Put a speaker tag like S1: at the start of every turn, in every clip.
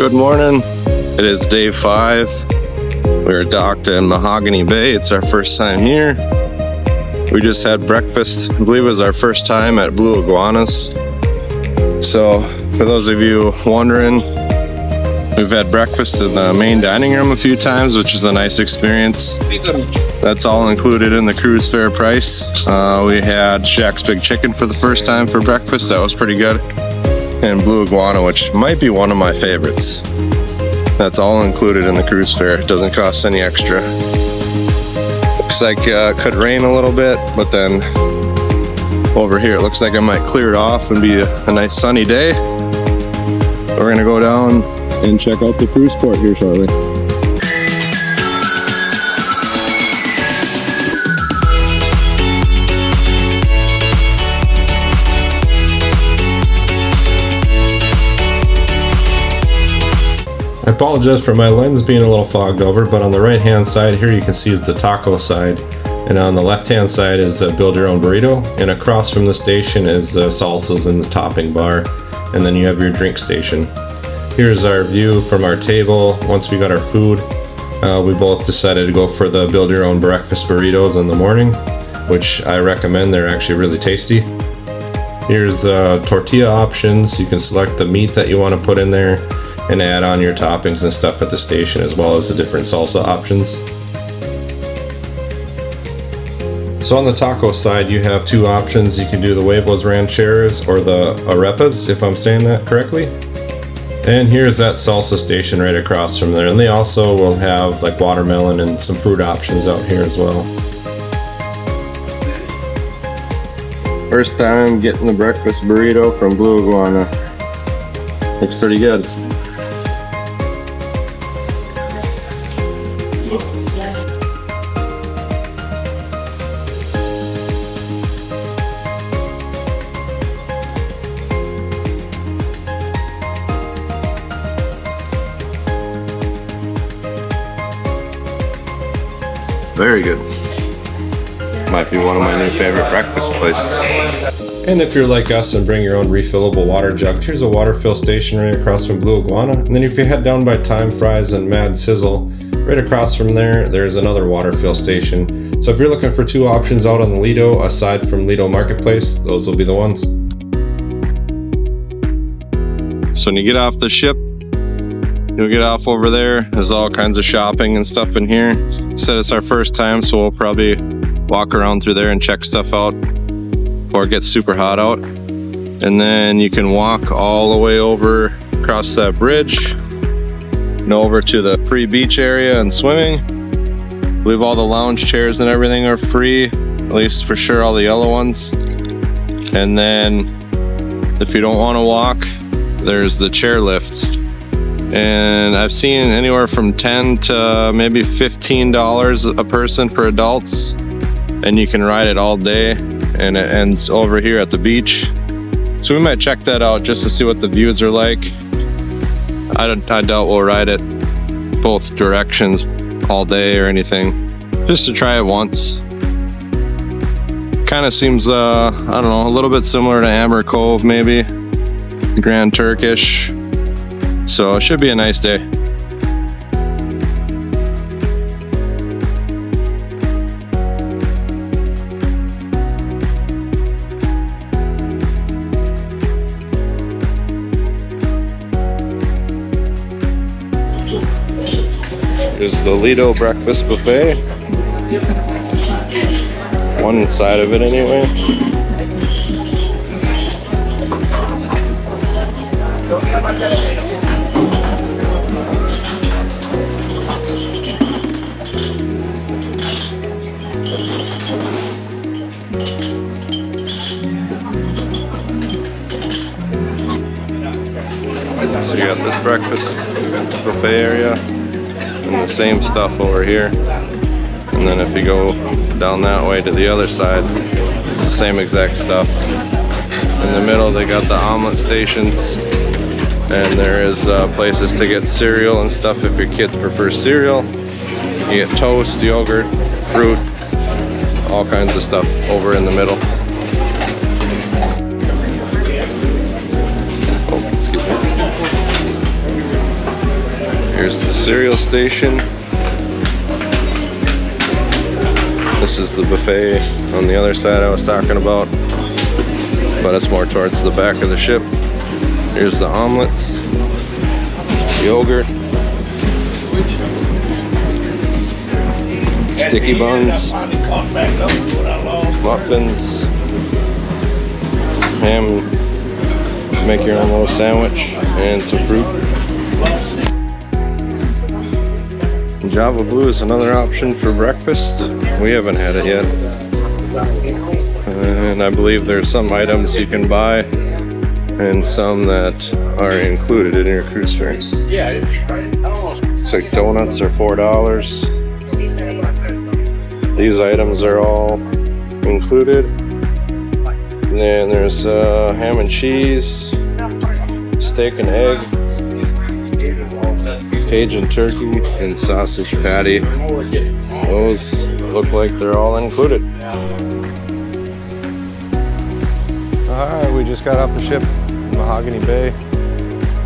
S1: Good morning. It is day 5. We're docked in Mahogany Bay. It's our first time here. We just had breakfast. I believe it was our first time at Blue Iguanas. So for those of you wondering, we've had breakfast in the main dining room a few times, which is a nice experience. That's all included in the cruise fare price. We had Shaq's Big Chicken for the first time for breakfast. That was pretty good. And Blue Iguana, which might be one of my favorites. That's all included in the cruise fare. It doesn't cost any extra. Looks like it could rain a little bit, but then over here it looks like it might clear it off and be a nice sunny day. We're gonna go down and check out the cruise port here shortly. I apologize for my lens being a little fogged over, but on the right hand side here you can see is the taco side, and on the left hand side is the build your own burrito, and across from the station is the salsas and the topping bar, and then you have your drink station. Here's our view from our table. Once we got our food, we both decided to go for the build your own breakfast burritos in the morning, which I recommend. They're actually really tasty. Here's tortilla options. You can select the meat that you want to put in there and add on your toppings and stuff at the station, as well as the different salsa options. So on the taco side, you have 2 options. You can do the huevos rancheros or the arepas, if I'm saying that correctly. And here's that salsa station right across from there. And they also will have like watermelon and some fruit options out here as well. First time getting the breakfast burrito from Blue Iguana. Looks pretty good. Very good. Might be one of my new favorite breakfast places. And if you're like us and bring your own refillable water jug, here's a water fill station right across from Blue Iguana. And then if you head down by Time Fries and Mad Sizzle, right across from there, there's another water fill station. So if you're looking for 2 options out on the Lido, aside from Lido Marketplace, those will be the ones. So when you get off the ship, you'll get off over there. There's all kinds of shopping and stuff in here. Said it's our first time, so we'll probably walk around through there and check stuff out before it gets super hot out. And then you can walk all the way over across that bridge and over to the free beach area and swimming. I believe all the lounge chairs and everything are free, at least for sure all the yellow ones. And then if you don't want to walk, there's the chairlift. And I've seen anywhere from $10 to maybe $15 a person for adults, and you can ride it all day, and it ends over here at the beach. So we might check that out just to see what the views are like. I doubt we'll ride it both directions all day or anything, just to try it once. Kind of seems I don't know, a little bit similar to Amber Cove, maybe Grand Turkish. So it should be a nice day. Here's the Lido breakfast buffet. One side of it anyway. So you got this breakfast buffet area and the same stuff over here. And then if you go down that way to the other side, it's the same exact stuff. In the middle they got the omelet stations, and there is places to get cereal and stuff if your kids prefer cereal. You get toast, yogurt, fruit, all kinds of stuff over in the middle. Oh, excuse me. Here's the cereal station. This is the buffet on the other side I was talking about, but it's more towards the back of the ship. Here's the omelets, yogurt, sticky buns, muffins, ham, make your own little sandwich, and some fruit. Java Blue is another option for breakfast. We haven't had it yet. And I believe there's some items you can buy and some that are included in your cruise fare. It's like donuts are $4. These items are all included. And then there's ham and cheese, steak and egg, Cajun turkey, and sausage patty. Those look like they're all included. Alright, we just got off the ship in Mahogany Bay.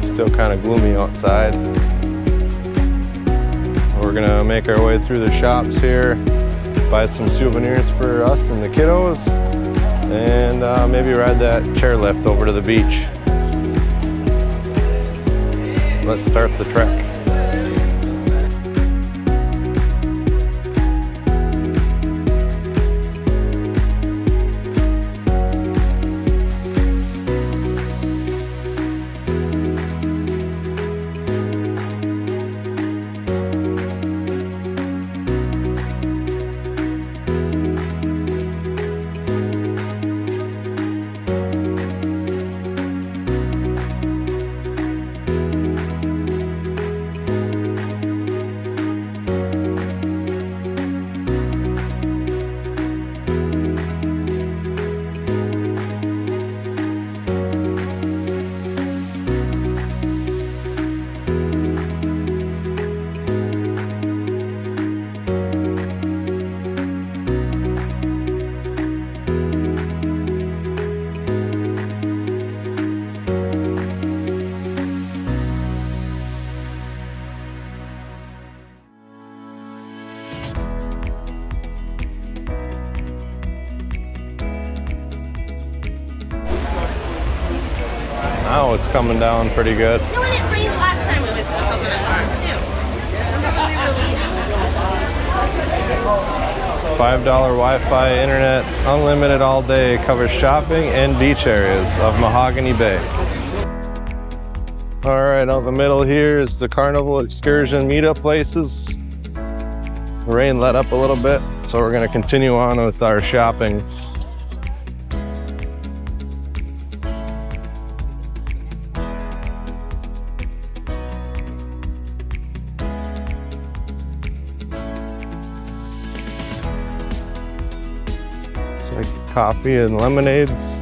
S1: Still kind of gloomy outside. We're gonna make our way through the shops here, buy some souvenirs for us and the kiddos, and maybe ride that chairlift over to the beach. Let's start the trek. Now it's coming down pretty good.
S2: You know when it rained last time we went to the coconut farm too? Remember when we were leaving?
S1: $5 Wi-Fi, internet, unlimited all day, covers shopping and beach areas of Mahogany Bay. All right, out the middle here is the Carnival excursion meetup places. The rain let up a little bit, so we're gonna continue on with our shopping. Like coffee and lemonades.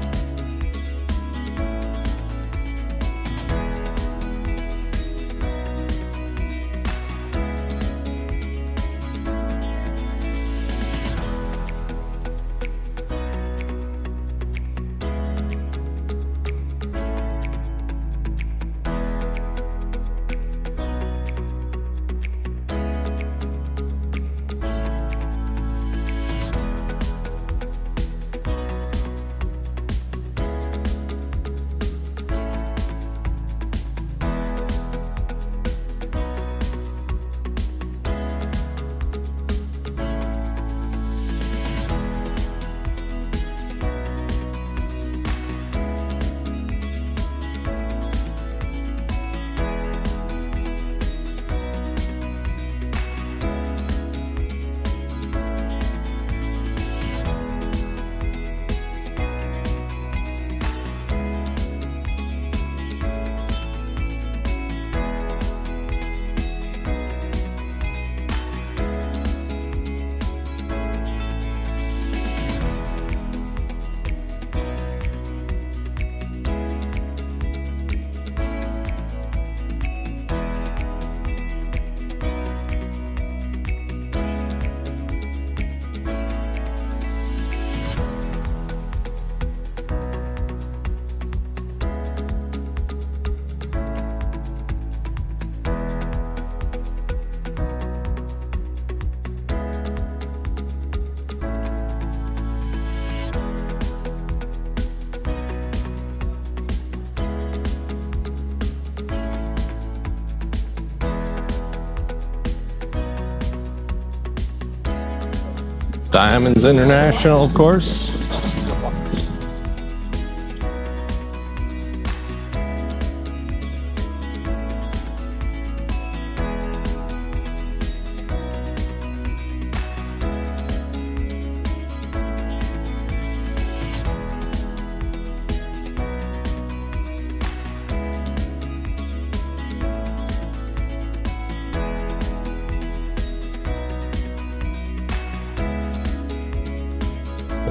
S1: Diamonds International, of course.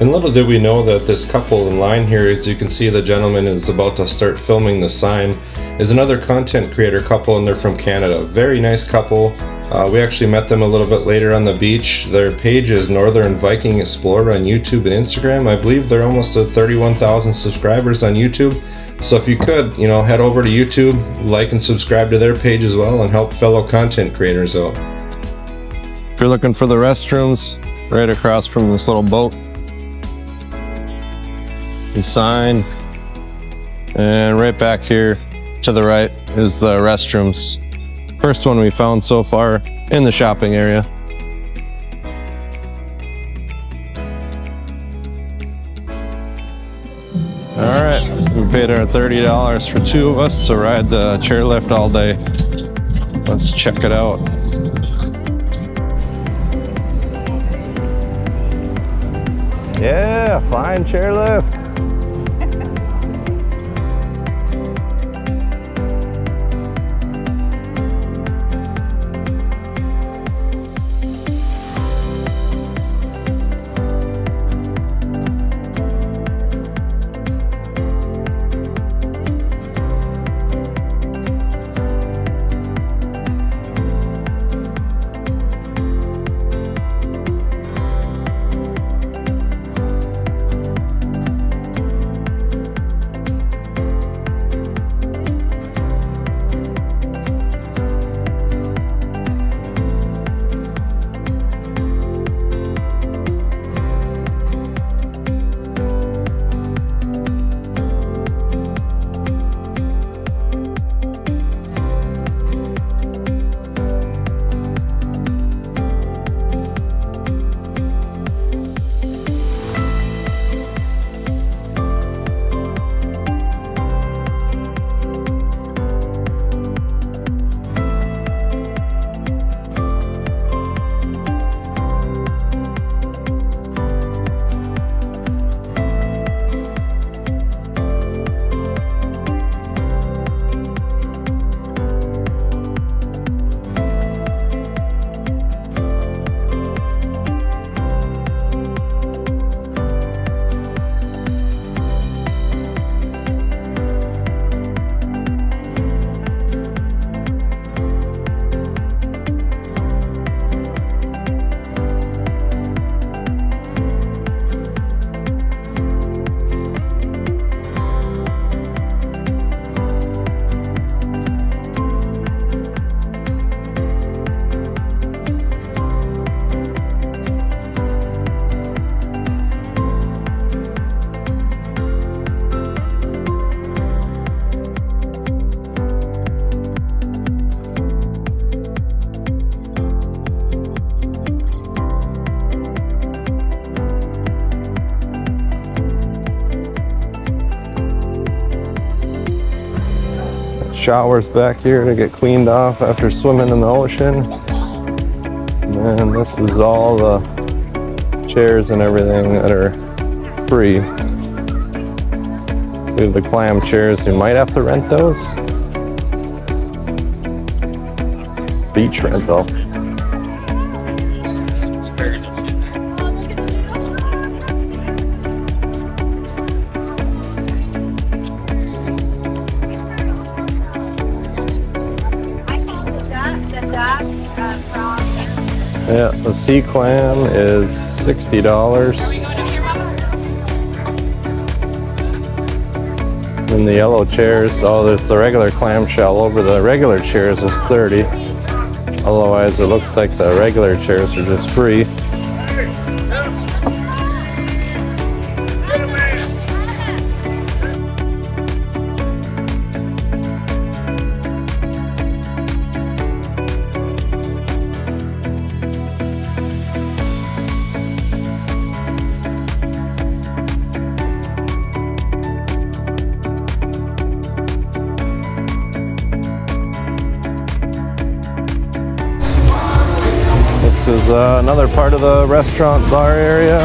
S1: And little did we know that this couple in line here, as you can see, the gentleman is about to start filming the sign, is another content creator couple, and they're from Canada. Very nice couple. We actually met them a little bit later on the beach. Their page is Viking Explorers on YouTube and Instagram. I believe they're almost at 31,000 subscribers on YouTube. So if you could, head over to YouTube, like and subscribe to their page as well, and help fellow content creators out. If you're looking for the restrooms, right across from this little boat. The sign, and right back here to the right is the restrooms. First one we found so far in the shopping area. All right, we paid our $30 for 2 of us to ride the chairlift all day. Let's check it out. Yeah, fine chairlift. Showers back here to get cleaned off after swimming in the ocean. And this is all the chairs and everything that are free. We have the clam chairs. You might have to rent those. Beach rental. Yeah, the sea clam is $60. And the yellow chairs, oh, there's the regular clamshell over the regular chairs is $30. Otherwise, it looks like the regular chairs are just free. This is another part of the restaurant bar area.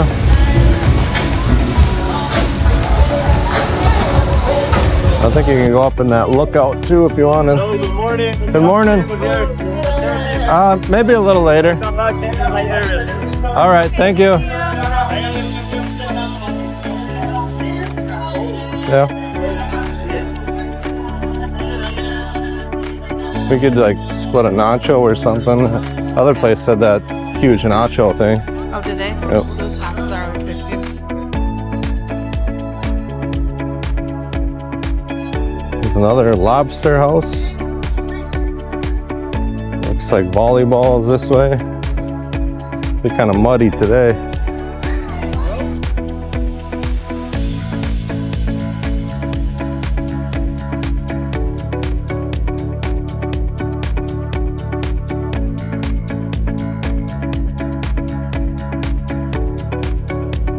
S1: I think you can go up in that lookout too if you want to.
S3: Hello, good morning.
S1: Good morning. Maybe a little later. All right, thank you. Yeah. We could like split a nacho or something. Other place said that huge nacho thing.
S2: Oh, did they?
S1: Yep.
S2: Those tacos are $6.
S1: There's another lobster house. Looks like volleyball is this way. Be kind of muddy today.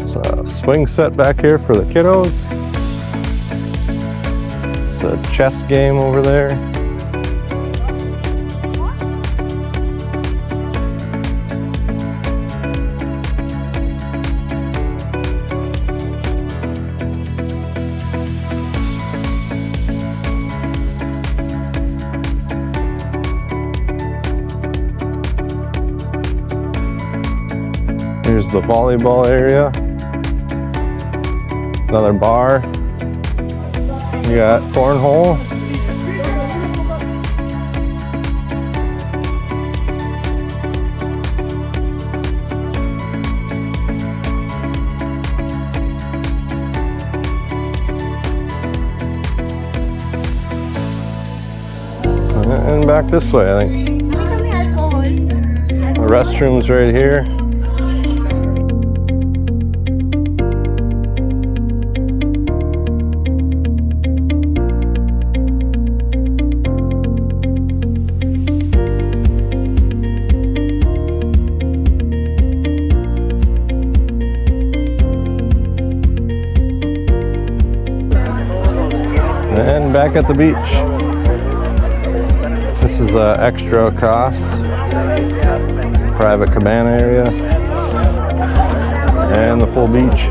S1: It's a swing set back here for the kiddos. It's a chess game over there. Here's the volleyball area. Another bar. You got cornhole. And back this way, I think. The restroom's right here. And back at the beach. This is extra cost. Private cabana area. And the full beach.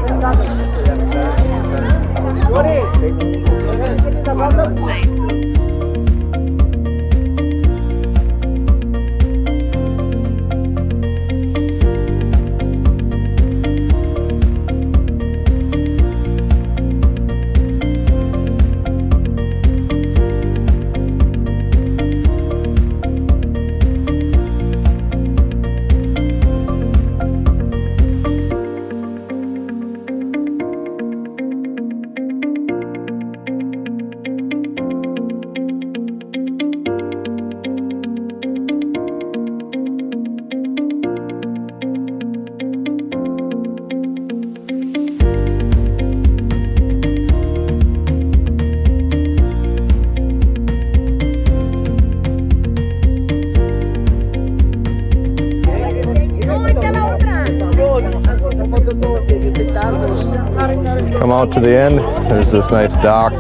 S1: Come out to the end, there's this nice dock.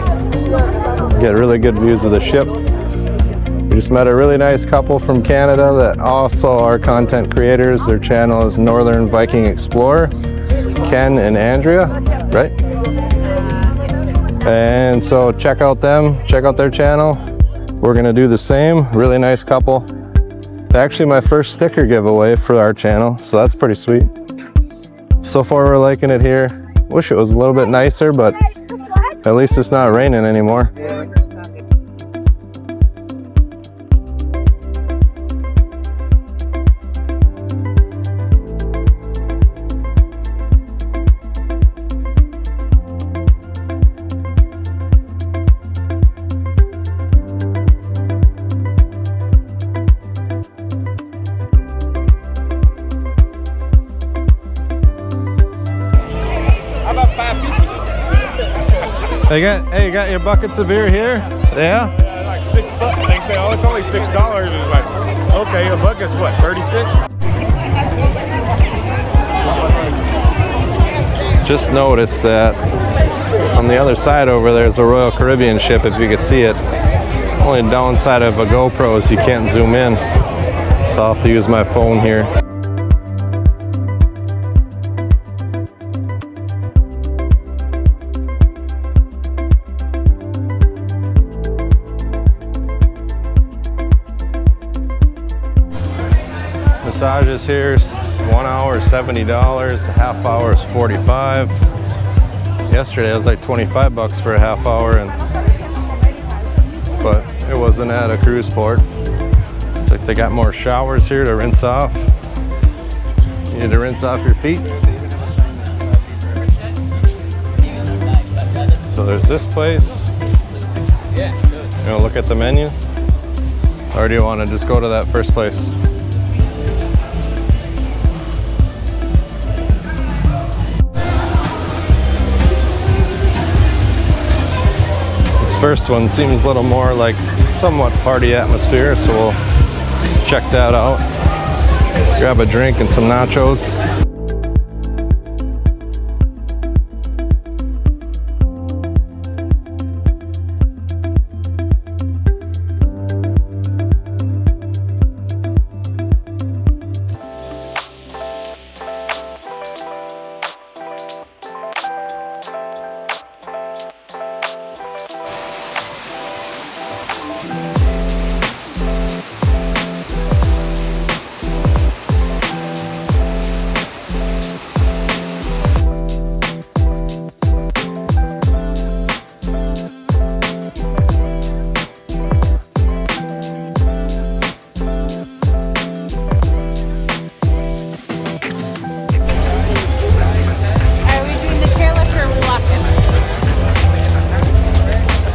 S1: Get really good views of the ship. We just met a really nice couple from Canada that also are content creators. Their channel is Northern Viking Explorer, Ken and Andrea, right? And so check out them, check out their channel. We're gonna do the same, really nice couple. Actually my first sticker giveaway for our channel, so that's pretty sweet. So far we're liking it here. Wish it was a little bit nicer, but at least it's not raining anymore. Hey, you got your buckets of beer here? Yeah?
S3: Yeah, like $6. They say, oh, it's only $6. It's like, okay, a bucket's what, 36?
S1: Just noticed that on the other side over there is a Royal Caribbean ship, if you could see it. Only downside of a GoPro is you can't zoom in, so I'll have to use my phone here. massages here. 1 hour $70, a half hour is $45. Yesterday it was like 25 bucks for a half hour, but it wasn't at a cruise port. It's like they got more showers here to rinse off. You need to rinse off your feet. So there's this place. You know, look at the menu. Or do you want to just go to that first place? This first one seems a little more like somewhat party atmosphere, so we'll check that out. Grab a drink and some nachos.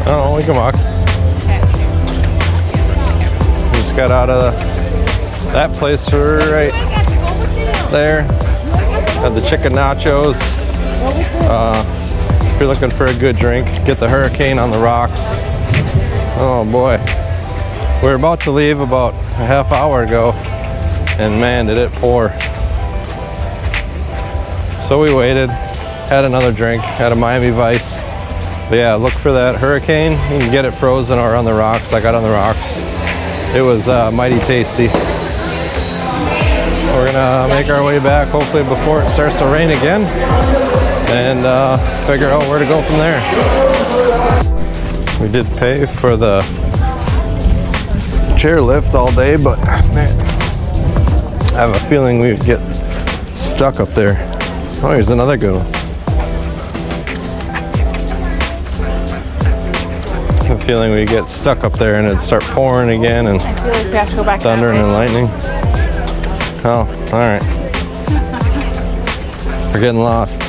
S1: Oh, we can walk. We just got out of that place right there. Had the chicken nachos. If you're looking for a good drink, get the Hurricane on the rocks. Oh boy. We were about to leave about a half hour ago, and man, did it pour. So we waited, had another drink, had a Miami Vice. But yeah, look for that Hurricane. You can get it frozen or on the rocks. I got on the rocks. It was mighty tasty. We're gonna make our way back, hopefully before it starts to rain again, and figure out where to go from there. We did pay for the chairlift all day, but man, I have a feeling we would get stuck up there. Oh, here's another good one. I have a feeling we get stuck up there and it'd start pouring again, and
S2: I feel like we have to go back
S1: thundering and lightning. Oh, all right. We're getting lost.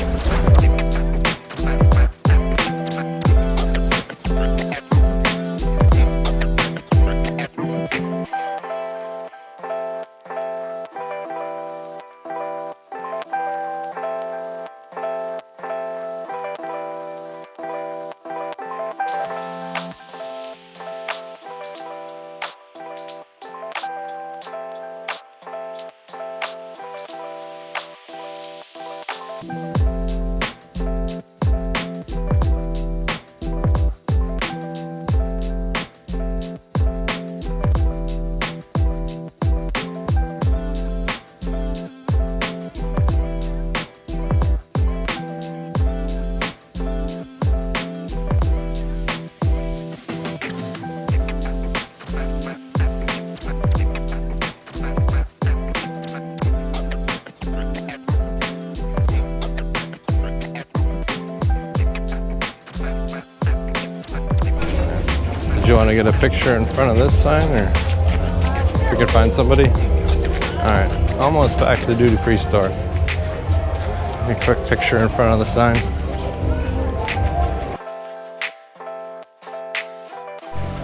S1: Do you want to get a picture in front of this sign, or if we could find somebody? All right, almost back to the duty-free store. A quick picture in front of the sign.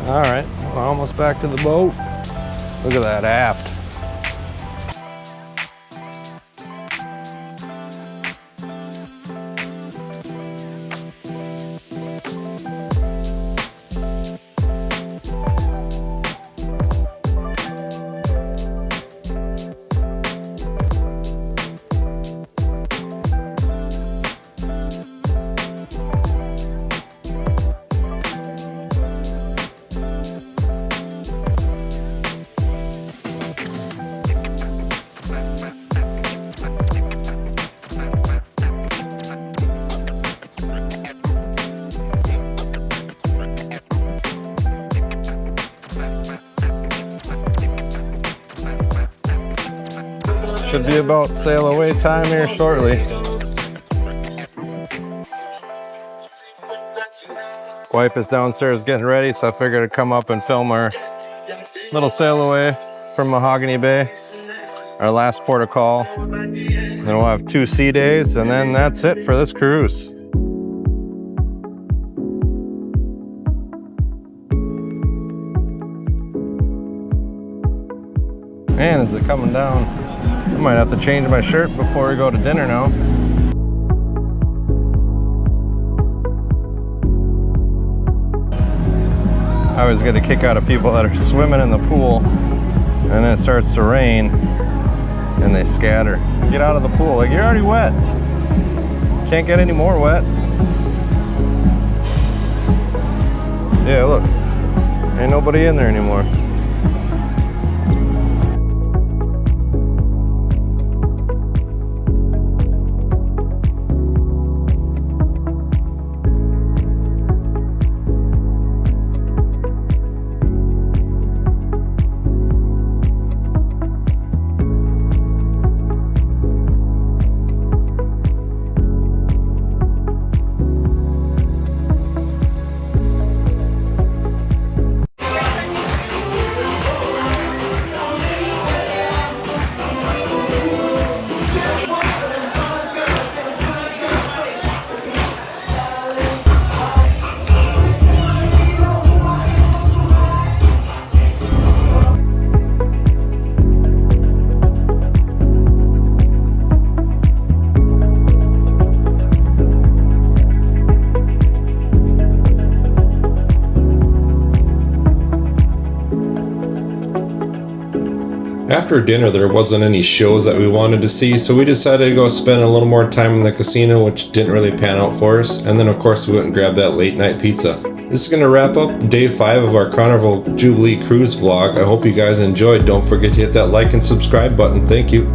S1: All right, we're almost back to the boat. Look at that aft. Should be about sail away time here shortly. Wife is downstairs getting ready, so I figured I'd come up and film our little sail away from Mahogany Bay, our last port of call. Then we'll have 2 sea days, and then that's it for this cruise. Man, is it coming down? I might have to change my shirt before we go to dinner now. I always get a kick out of people that are swimming in the pool and then it starts to rain and they scatter. Get out of the pool, like you're already wet. Can't get any more wet. Yeah, look, ain't nobody in there anymore. After dinner, there wasn't any shows that we wanted to see, so we decided to go spend a little more time in the casino, which didn't really pan out for us. And then of course we went and grabbed that late night pizza. This is going to wrap up day 5 of our Carnival Jubilee cruise vlog. I hope you guys enjoyed. Don't forget to hit that like and subscribe button. Thank you.